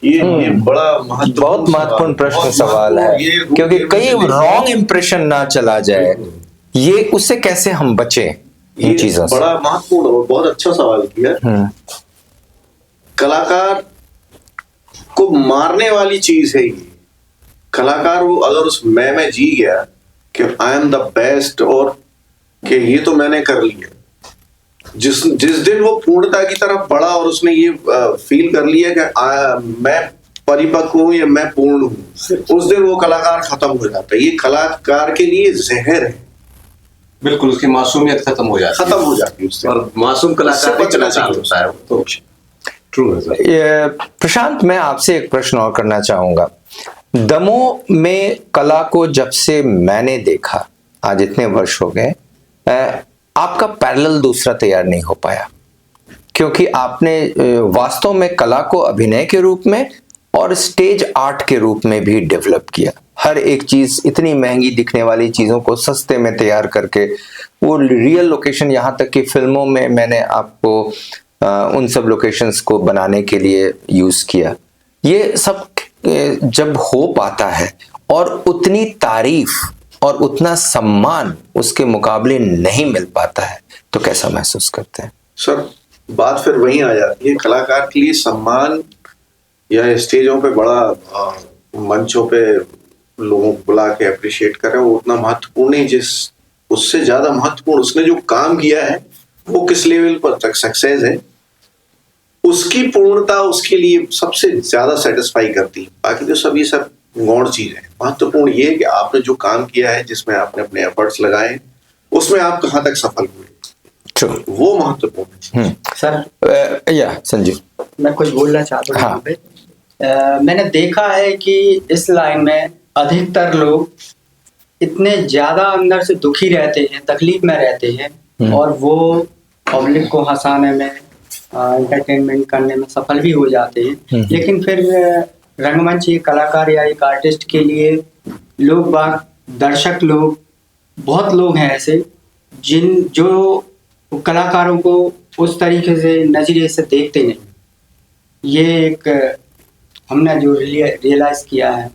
ये बड़ा बहुत महत्वपूर्ण प्रश्न सवाल है, क्योंकि कई रॉन्ग इंप्रेशन ना चला जाए, ये उससे कैसे हम बचें इन चीजों से? बड़ा महत्वपूर्ण और बहुत अच्छा सवाल किया। कलाकार को मारने वाली चीज है ये। कलाकार वो अगर उस मैं में जी गया कि आई एम द बेस्ट और कि ये तो मैंने कर लिया, जिस दिन वो पूर्णता की तरफ बढ़ा और उसने ये फील कर लिया कि मैं परिपक्व हूं या मैं पूर्ण हूं, उस दिन वो कलाकार खत्म हो जाता है। ये कलाकार के लिए जहर है। बिल्कुल, उसकी मासूमियत खत्म हो जाती है उससे। और मासूम कलाकार बचना चाहता है तो ट्रू है सर। प्रशांत, मैं आपसे एक प्रश्न और करना चाहूंगा। दमोह में कला को जब से मैंने देखा, आज इतने वर्ष हो गए, आपका पैरेलल दूसरा तैयार नहीं हो पाया, क्योंकि आपने वास्तव में कला को अभिनय के रूप में और स्टेज आर्ट के रूप में भी डेवलप किया। हर एक चीज, इतनी महंगी दिखने वाली चीजों को सस्ते में तैयार करके, वो रियल लोकेशन, यहाँ तक कि फिल्मों में मैंने आपको उन सब लोकेशंस को बनाने के लिए यूज किया। ये सब जब हो पाता है और उतनी तारीफ और उतना सम्मान उसके मुकाबले नहीं मिल पाता है, तो कैसा महसूस करते हैं? सर, बात फिर वहीं आ जाती है, कलाकार के लिए सम्मान या स्टेजों पे बड़ा मंचों पे लोगों को बुला के अप्रिशिएट करें वो उतना महत्वपूर्ण नहीं, उससे ज्यादा महत्वपूर्ण उसने जो काम किया है वो किस लेवल पर तक सक्सेस है, उसकी पूर्णता उसके लिए सबसे ज्यादा सेटिस्फाई करती है। बाकी तो सब ये सब गौण चीज है। महत्वपूर्ण ये है कि आपने जो काम किया है, जिसमें आपने अपने एफर्ट्स लगाए, उसमें आप कहाँ तक सफल हुए, वो महत्वपूर्ण है। सर या संजीव, मैं कुछ बोलना चाहता हूँ हाँ। यहाँ पे। मैंने देखा है कि इस लाइन में अधिकतर लोग इतने ज्यादा अंदर से दुखी रहते हैं, तकलीफ में रहते हैं, और वो पब्लिक को हंसाने में, एंटरटेनमेंट करने में सफल भी हो जाते हैं। लेकिन फिर रंगमंच एक कलाकार या एक आर्टिस्ट के लिए लोग बाग, दर्शक लोग, बहुत लोग हैं ऐसे जो कलाकारों को उस तरीके से नजरिए से देखते नहीं। ये एक हमने जो रियलाइज किया है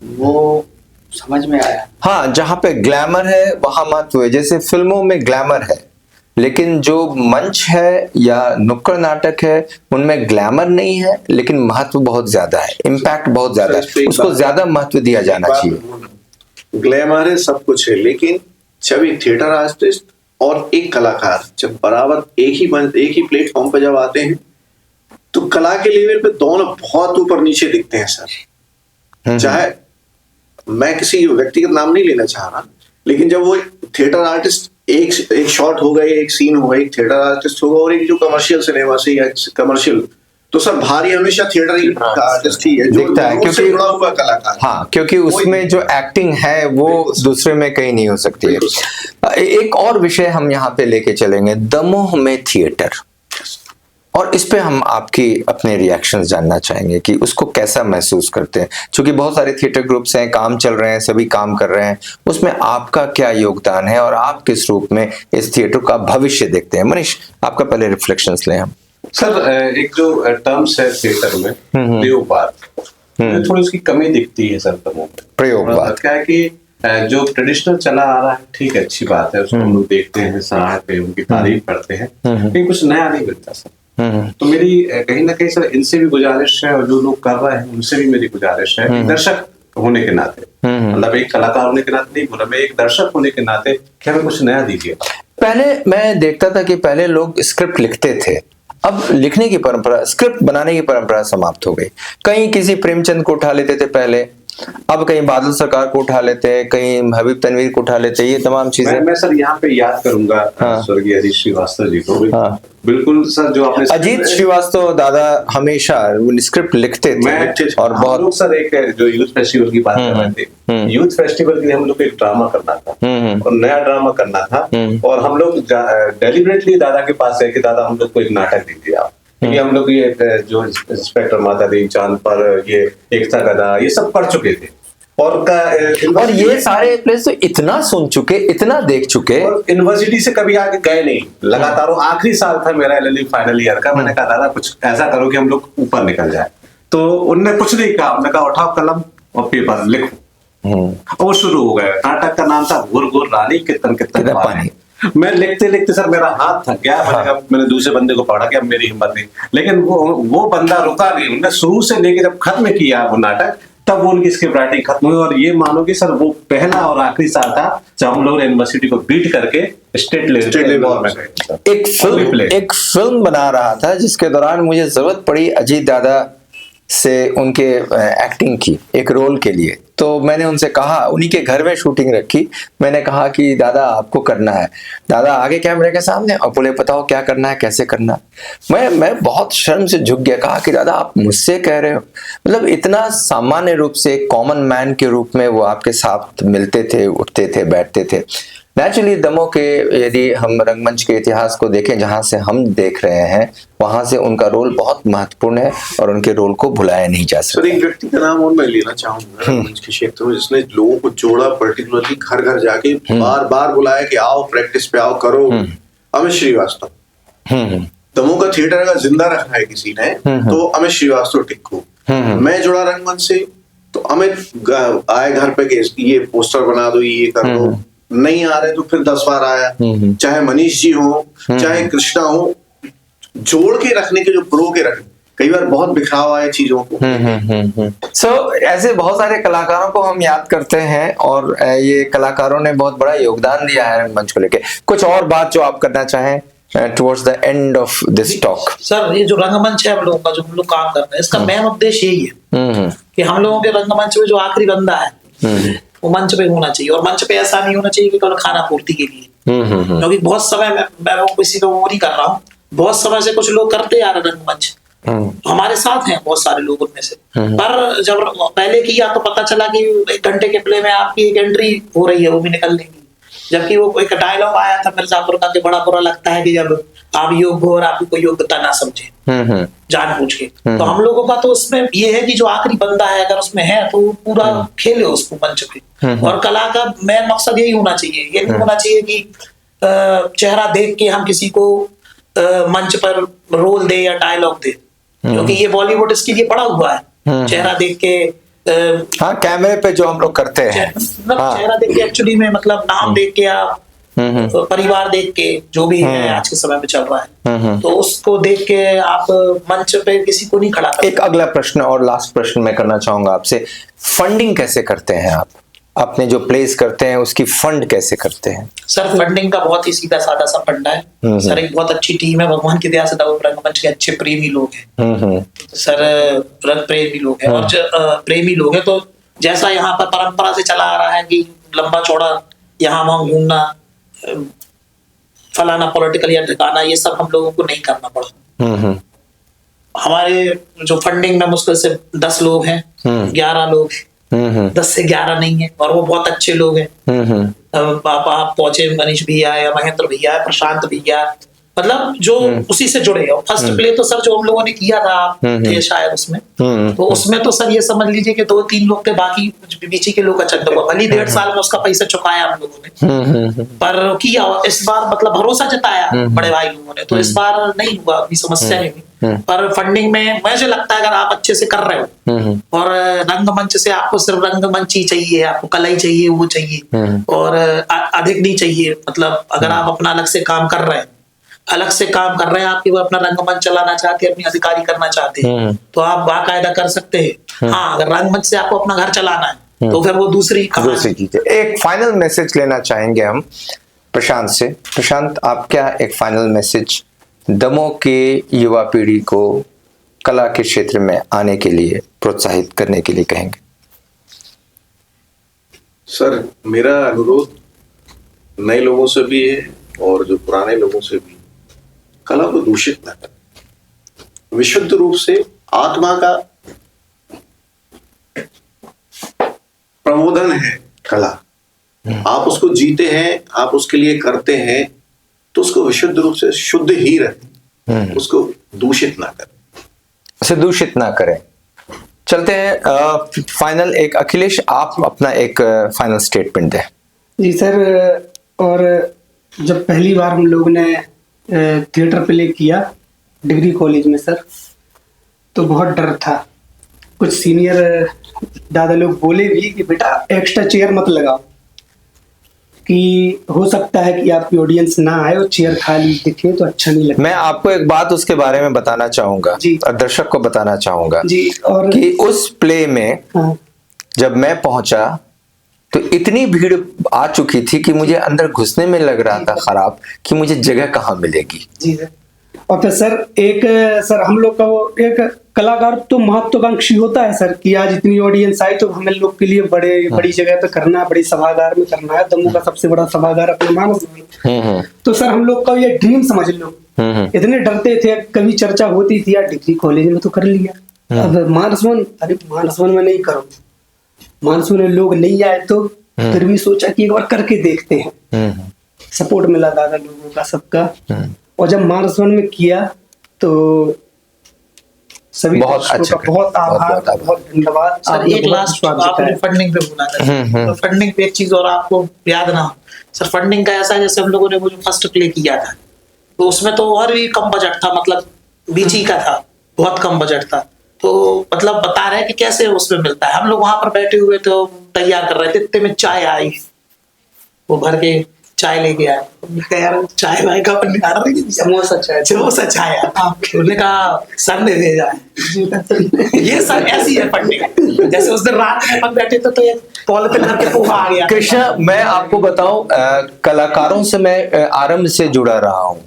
वो समझ में आया। हाँ, जहाँ पे ग्लैमर है वहां महत्व है। जैसे फिल्मों में ग्लैमर है, लेकिन जो मंच है या नुक्कड़ नाटक है उनमें ग्लैमर नहीं है, लेकिन महत्व बहुत ज्यादा है, इम्पैक्ट बहुत ज्यादा है, उसको ज्यादा महत्व दिया जाना चाहिए। ग्लैमर है, सब कुछ है, लेकिन जब एक थिएटर आर्टिस्ट और एक कलाकार जब बराबर एक ही प्लेटफॉर्म पर जब आते हैं तो कला के लेवल पे दोनों बहुत ऊपर नीचे दिखते हैं सर। चाहे मैं किसी व्यक्तिगत नाम नहीं लेना चाह रहा, लेकिन जब वो थिएटर आर्टिस्ट एक शॉट हो गए, एक सीन हो गई, एक थिएटर आर्टिस्ट होगा, और एक जो कमर्शियल सिनेमा से या कमर्शियल, तो सर भारी हमेशा थिएटर ही आर्टिस्ट ही है जो दिखता है, क्योंकि जुड़ा हुआ कलाकार। हाँ, क्योंकि उसमें जो एक्टिंग है वो दूसरे में कहीं नहीं हो सकती है। एक और विषय हम यहाँ पे लेके चलेंगे, दमोह में थिएटर, और इस पे हम आपकी अपने रिएक्शंस जानना चाहेंगे कि उसको कैसा महसूस करते हैं। क्योंकि बहुत सारे थिएटर ग्रुप्स हैं, काम चल रहे हैं, सभी काम कर रहे हैं, उसमें आपका क्या योगदान है और आप किस रूप में इस थिएटर का भविष्य देखते हैं। मनीष, आपका पहले रिफ्लेक्शंस लें हम। सर, एक जो टर्म्स है थिएटर में, प्रयोगवाद, थोड़ी उसकी कमी दिखती है सर दमोह में। प्रयोगवाद क्या है कि जो ट्रेडिशनल चला आ रहा है, ठीक है, अच्छी बात है, उसको हम लोग देखते हैं, सराहते हैं, उनकी तारीफ करते हैं, लेकिन कुछ नया नहीं मिलता सर। तो मेरी कहीं ना कहीं सर इनसे भी गुजारिश है, और जो लोग कर रहे हैं उनसे भी मेरी गुजारिश है, दर्शक होने के नाते, मतलब एक कलाकार होने के नाते नहीं बोला मैं, एक दर्शक होने के नाते कि हमें कुछ नया दीजिए। पहले मैं देखता था कि पहले लोग स्क्रिप्ट लिखते थे, अब लिखने की परंपरा, स्क्रिप्ट बनाने की परंपरा समाप्त हो गई। कहीं किसी प्रेमचंद को उठा लेते थे पहले, अब कहीं बादल सरकार को उठा लेते हैं, कहीं हबीब तनवीर को उठा लेते हैं, ये तमाम चीजें। मैं सर यहाँ पे याद करूंगा स्वर्गीय अजीत श्रीवास्तव जी को। बिल्कुल सर, जो आपने अजीत श्रीवास्तव दादा हमेशा स्क्रिप्ट लिखते थे, और बहुत लोग सर एक जो यूथ फेस्टिवल की बात कर रहे थे, यूथ फेस्टिवल के लिए हम लोग को एक ड्रामा करना था, और नया ड्रामा करना था, और हम लोग डेलिबरेटली दादा के पास गए कि दादा हम लोग को एक नाटक दीजिए आप, क्योंकि हम लोग ये जो इंस्पेक्टर माता दी चांद पर, ये एकता गदा, ये सब पढ़ चुके थे, और ये सारे प्लेस तो इतना सुन चुके, इतना देख चुके, और यूनिवर्सिटी से कभी आगे गए नहीं। लगातार आखिरी साल था मेरा LLB फाइनल ईयर का, मैंने कहा दादा कुछ ऐसा करो कि हम लोग ऊपर निकल जाए, तो उनने कुछ नहीं कहा, उन्होंने कहा उठाओ कलम और पेपर लिखो, और वो शुरू हो गया। नाटक का नाम था घोर घोर रानी कितन कितन पानी। मैं लिखते लिखते सर मेरा हाथ थक गया, मैंने दूसरे बंदे को पढ़ा कि अब मेरी हिम्मत नहीं, लेकिन वो बंदा रुका नहीं, उन्होंने शुरू से लेके जब खत्म किया वो नाटक, तब वो उनकी स्क्रिप्ट राइटिंग खत्म हुई। और ये मानो कि सर वो पहला और आखिरी साल था जब हम लोग यूनिवर्सिटी को बीट करके स्टेट लेवल में एक फिल्म बना रहा था, जिसके दौरान मुझे जरूरत पड़ी अजीत दादा से उनके एक्टिंग की एक रोल के लिए। तो मैंने उनसे कहा, उन्हीं के घर में शूटिंग रखी, मैंने कहा कि दादा आपको करना है। दादा आगे कैमरे के सामने और बोले बताओ क्या करना है, कैसे करना है। मैं बहुत शर्म से झुक गया, कहा कि दादा आप मुझसे कह रहे हो। मतलब इतना सामान्य रूप से कॉमन मैन के रूप में वो आपके साथ मिलते थे, उठते थे, बैठते थे। नेचुरली दमोह के, यदि हम रंगमंच के इतिहास को देखें जहां से हम देख रहे हैं, वहां से उनका रोल बहुत महत्वपूर्ण है और उनके रोल को भुलाया नहीं जा सकता। सर एक व्यक्ति का नाम और मैं लेना चाहूंगा रंगमंच के क्षेत्र में, जिसने लोगों को जोड़ा, पर्टिकुलरली घर घर जाके बार बार बुलाया कि आओ प्रैक्टिस पे आओ, करो। अमित श्रीवास्तव। दमोह का थिएटर अगर जिंदा रखा है किसी ने तो अमित श्रीवास्तव टिक्कू। मैं जुड़ा रंगमंच से तो अमित आए घर पे कि ये पोस्टर बना दो, ये कर दो, नहीं आ रहे तो फिर 10 बार आया। चाहे मनीष जी हो, चाहे कृष्णा हो, जोड़ के रखने के, जो प्रो के रखने, कई बार बहुत बिखराव है चीजों को। सो ऐसे बहुत सारे कलाकारों को हम याद करते हैं और ये कलाकारों ने बहुत बड़ा योगदान दिया है रंगमंच को लेके। कुछ और बात जो आप करना चाहें towards the end of this talk? Sir, ये जो रंगमंच है हम लोगों का, जो हम लोग काम कर रहे हैं, इसका मेन उद्देश्य यही है कि हम लोगों के रंगमंच में जो आखिरी बंदा है वो मंच पे होना चाहिए। और मंच पे ऐसा नहीं होना चाहिए कि केवल खाना पूर्ति के लिए, क्योंकि बहुत समय मैं किसी को वो नहीं कर रहा हूँ, बहुत समय से कुछ लोग करते आ रहे रंगमंच, हमारे साथ हैं बहुत सारे लोग उनमें से। पर जब पहले किया तो पता चला कि 1 घंटे के प्ले में आपकी एक एंट्री हो रही है, वो भी निकल देंगी। जबकि वो एक डायलॉग आया था मिर्जापुर का कि बड़ा बुरा लगता है कि जब आप योग्य हो और आपकी कोई योग्यता ना समझे जानबूझ के। तो हम लोगों का तो उसमें ये है कि जो आखिरी बंदा है अगर उसमें है तो पूरा खेले उसको मंच पे। और कला का मेन मकसद यही होना चाहिए, ये नहीं होना चाहिए कि चेहरा देख के हम किसी को मंच पर रोल दे या डायलॉग दे, क्योंकि ये बॉलीवुड इसके लिए पड़ा हुआ है। चेहरा देख के हाँ, कैमरे पे जो हम लोग करते हैं, चेहरा देख के एक्चुअली में मतलब नाम देख के या परिवार देख के, जो भी है आज के समय में चल रहा है, तो उसको देख के आप मंच पे किसी को नहीं खड़ा करते। एक अगला प्रश्न और लास्ट प्रश्न मैं करना चाहूंगा आपसे, फंडिंग कैसे करते हैं आप? अपने जो प्लेस करते हैं उसकी फंड कैसे करते हैं? सर, फंडिंग का बहुत ही सीधा साधा सा फंडा है सर। एक बहुत अच्छी टीम है, भगवान की दया से रंगमंच के अच्छे प्रेमी लोग हैं सर, रंग प्रेमी लोग हैं। और प्रेमी लोग हैं तो जैसा यहाँ पर परंपरा से चला आ रहा है कि लंबा चौड़ा यहाँ वहां घूमना, फलाना पॉलिटिकल या ठिकाना, ये सब हम लोगों को नहीं करना पड़ा। हमारे जो फंडिंग में मुश्किल से 10 लोग हैं, 11 लोग, 10 से 11 नहीं है, और वो बहुत अच्छे लोग हैं। आप पहुंचे, मनीष भैया या महेंद्र भैया, प्रशांत भैया, मतलब जो उसी से जुड़े हैं। फर्स्ट प्ले तो सर जो हम लोगों ने किया था, आप थे शायद उसमें, तो उसमें तो सर ये समझ लीजिए कि 2-3 लोग थे, बाकी बीच के लोग अच्छा हुआ। भली 1.5 साल में उसका पैसा चुकाया हम लोगों ने, पर किया इस बार, मतलब भरोसा जताया बड़े भाई लोगों ने, तो इस बार नहीं हुआ, अभी समस्या नहीं हुई। पर फंडिंग में मुझे लगता है अगर आप अच्छे से कर रहे हो और रंगमंच से आपको सिर्फ रंगमंच ही चाहिए, आपको कला ही चाहिए, वो चाहिए और अधिक नहीं चाहिए, मतलब अगर आप अपना अलग से काम कर रहे हैं, आपके वो अपना रंगमंच चलाना चाहते हैं, अपनी अधिकारी करना चाहते हैं, तो आप बाकायदा कर सकते हैं। हाँ, अगर रंगमंच से आपको अपना घर चलाना है तो फिर वो दूसरी चीज है। एक फाइनल मैसेज लेना चाहेंगे हम प्रशांत से। प्रशांत, आप क्या एक फाइनल मैसेज दमोह के युवा पीढ़ी को कला के क्षेत्र में आने के लिए प्रोत्साहित करने के लिए कहेंगे? सर, मेरा अनुरोध नए लोगों से भी है और जो पुराने लोगों से भी, कला को दूषित न करें। विशुद्ध रूप से आत्मा का प्रबोधन है कला। आप उसको जीते हैं, आप उसके लिए करते हैं, तो उसको विशुद्ध रूप से शुद्ध ही रखें, उसको दूषित ना करें, उसे दूषित ना करें। चलते हैं फाइनल, एक अखिलेश, आप अपना एक फाइनल स्टेटमेंट दें। जी सर, और जब पहली बार हम लोग ने थिएटर प्ले किया डिग्री कॉलेज में सर, तो बहुत डर था। कुछ सीनियर दादा लोग बोले भी कि बेटा एक्स्ट्रा चेयर मत लगाओ, कि हो सकता है कि आपकी ऑडियंस ना आए और चेयर खाली दिखे तो अच्छा नहीं लगता। मैं आपको एक बात उसके बारे में बताना चाहूंगा जी, और दर्शक को बताना चाहूंगा जी, और कि उस प्ले में जब मैं पहुंचा तो इतनी भीड़ आ चुकी थी कि मुझे अंदर घुसने में लग रहा था खराब कि मुझे जगह कहाँ मिलेगी। जी सर। और फिर सर हम लोग का वो एक कलाकार तो महत्वाकांक्षी होता है सर, कि आज इतनी ऑडियंस आई तो हमें लोग के लिए बड़ी जगह पे करना है, बड़ी सभागार में करना है। दमोह का सबसे बड़ा सभागार अपना मानस भवन। तो सर हम लोग का ये ड्रीम समझ लो, इतने डरते थे, कभी चर्चा होती थी यार डिग्री कॉलेज में तो कर लिया, अब मानस भवन, अरे मानस भवन में नहीं करो। मानस भवन में लोग नहीं आए तो फिर भी सोचा कि एक बार करके देखते हैं। सपोर्ट मिला दादा लोगों का, सबका, और जब मानस भवन में किया तो सभी बहुत अच्छा, बहुत आभार, बहुत धन्यवाद सर। एक लास्ट आपने फंडिंग पे बोला था, तो फंडिंग पे एक चीज और आपको याद ना हो सर, फंडिंग का ऐसा है जैसे हम लोगों ने वो जो फर्स्ट प्ले किया था तो उसमें तो और भी कम बजट था, मतलब बीची का था, बहुत कम बजट था। तो मतलब बता रहे हैं कि कैसे उसमें मिलता है। हम लोग वहां पर बैठे हुए तो तैयार कर रहे थे, इतने में चाय आई, वो भर के चाय लेके आए उन्होंने कहा यार चाय वाय का अपन निकाल रहे हैं, समोसा चाय समोसा चाय उन्होंने कहा सर ने भेजा है। ये सर ऐसी है फंडिंग, जैसे उस दिन रात में अपन बैठे तो ये पॉलिथिन करके पोहा आ गया। कृष्णा, मैं आपको बताऊं, कलाकारों से मैं आरंभ से जुड़ा रहा हूं,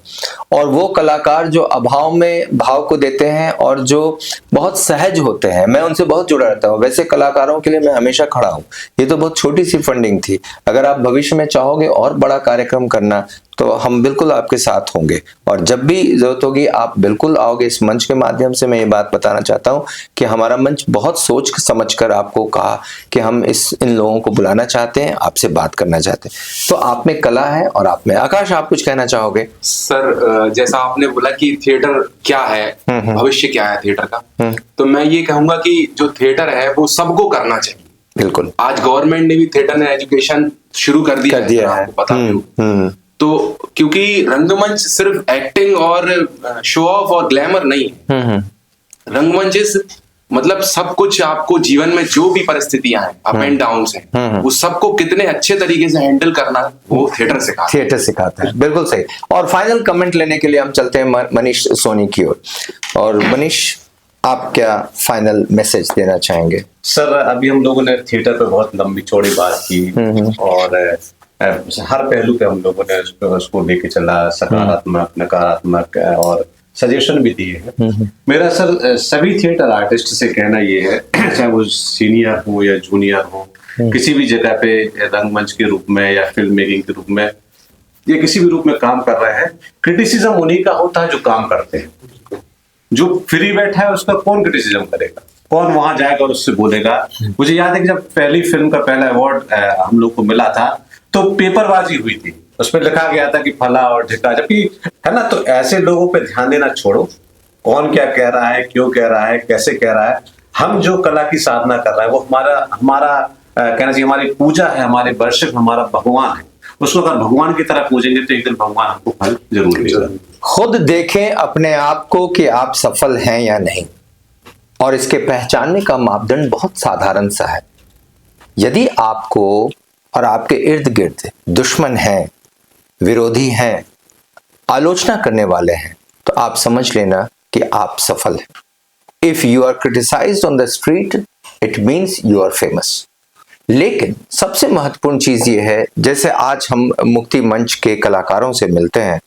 और वो कलाकार जो अभाव में भाव को देते हैं और जो बहुत सहज होते हैं, मैं उनसे बहुत जुड़ा रहता हूं। वैसे कलाकारों के लिए मैं हमेशा खड़ा हूं। ये तो बहुत छोटी सी फंडिंग थी। अगर आप भविष्य में चाहोगे और बड़ा कार्यक्रम करना तो हम बिल्कुल आपके साथ होंगे, और जब भी जरूरत होगी आप बिल्कुल आओगे। इस मंच के माध्यम से मैं ये बात बताना चाहता हूं कि हमारा मंच बहुत सोच समझकर आपको कहा कि हम इन लोगों को बुलाना चाहते हैं, आपसे बात करना चाहते हैं। तो आप में कला है और आप में। आकाश, आप कुछ कहना चाहोगे? सर, जैसा आपने बोला कि थिएटर क्या है, भविष्य क्या है थिएटर का, तो मैं ये कहूंगा कि जो थिएटर है वो सबको करना चाहिए। बिल्कुल। आज गवर्नमेंट ने भी थिएटर में एजुकेशन शुरू कर दिया है, आपको पता है। तो क्योंकि रंगमंच सिर्फ एक्टिंग और शो ऑफ और ग्लैमर नहीं है। रंगमंच मतलब सब कुछ, आपको जीवन में जो भी परिस्थितियां हैं, अप एंड डाउन हैं, वो सबको कितने अच्छे तरीके से हैंडल करना वो थिएटर सिखाता है। बिल्कुल सही। और फाइनल कमेंट लेने के लिए हम चलते हैं मनीष सोनी की ओर। और मनीष, आप क्या फाइनल मैसेज देना चाहेंगे? सर, अभी हम लोगों ने थिएटर पे बहुत लंबी चौड़ी बात की और हर पहलू पे हम लोगों ने उसको लेके चला, सकारात्मक, नकारात्मक और सजेशन भी दिए हैं। मेरा सर सभी थिएटर आर्टिस्ट से कहना ये है, चाहे वो सीनियर हो या जूनियर हो, किसी भी जगह पे रंगमंच के रूप में या फिल्म मेकिंग के रूप में या किसी भी रूप में काम कर रहे हैं, क्रिटिसिज्म उन्हीं का होता है जो काम करते हैं। जो फ्री बैठा है उसका कौन क्रिटिसिज्म करेगा, कौन वहां जाएगा और उससे बोलेगा। मुझे याद है कि जब पहली फिल्म का पहला अवार्ड हम लोग को मिला था तो पेपरबाजी हुई थी, उसमें लिखा गया था कि फला और ढिका, जबकि है ना। तो ऐसे लोगों पे ध्यान देना छोड़ो, कौन क्या कह रहा है, क्यों कह रहा है, कैसे कह रहा है। हम जो कला की साधना कर रहे हैं वो हमारा कहना चाहिए हमारी पूजा है, हमारे वर्षिप हमारा भगवान है। उसको अगर भगवान की तरह पूजेंगे तो एक दिन भगवान हमको फल जरूर देगा। खुद देखें अपने आप को कि आप सफल हैं या नहीं, और इसके पहचानने का मापदंड बहुत साधारण सा है। यदि आपको और आपके इर्द गिर्द दुश्मन हैं, विरोधी हैं, आलोचना करने वाले हैं, तो आप समझ लेना कि आप सफल हैं। If you are criticised on the street, it means you are famous. लेकिन सबसे महत्वपूर्ण चीज ये है, जैसे आज हम मुक्ति मंच के कलाकारों से मिलते हैं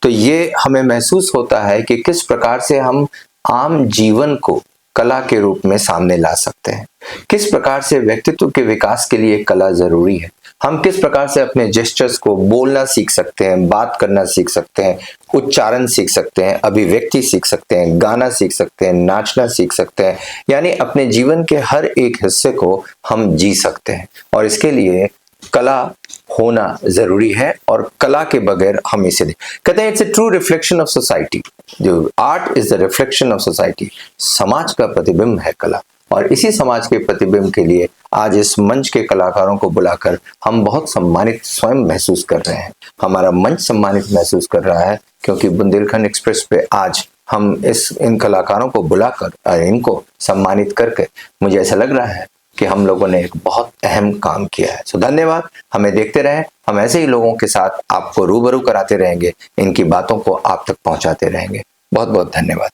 तो ये हमें महसूस होता है कि किस प्रकार से हम आम जीवन को कला के रूप में सामने ला सकते हैं, किस प्रकार से व्यक्तित्व के विकास के लिए कला जरूरी है। हम किस प्रकार से अपने जेस्चर्स को बोलना सीख सकते हैं, बात करना सीख सकते हैं, उच्चारण सीख सकते हैं, अभिव्यक्ति सीख सकते हैं, गाना सीख सकते हैं, नाचना सीख सकते हैं। यानी अपने जीवन के हर एक हिस्से को हम जी सकते हैं, और इसके लिए कला होना जरूरी है। और कला के बगैर हम इसे कहते हैं it's a true reflection of society. जो art is the reflection of society, समाज का प्रतिबिंब है कला। और इसी समाज के प्रतिबिंब के लिए आज इस मंच के कलाकारों को बुलाकर हम बहुत सम्मानित स्वयं महसूस कर रहे हैं। हमारा मंच सम्मानित महसूस कर रहा है क्योंकि बुंदेलखंड एक्सप्रेस पे आज हम इन कलाकारों को बुलाकर इनको सम्मानित करके मुझे ऐसा लग रहा है कि हम लोगों ने एक बहुत अहम काम किया है। सो धन्यवाद। हमें देखते रहें, हम ऐसे ही लोगों के साथ आपको रूबरू कराते रहेंगे, इनकी बातों को आप तक पहुंचाते रहेंगे। बहुत बहुत धन्यवाद।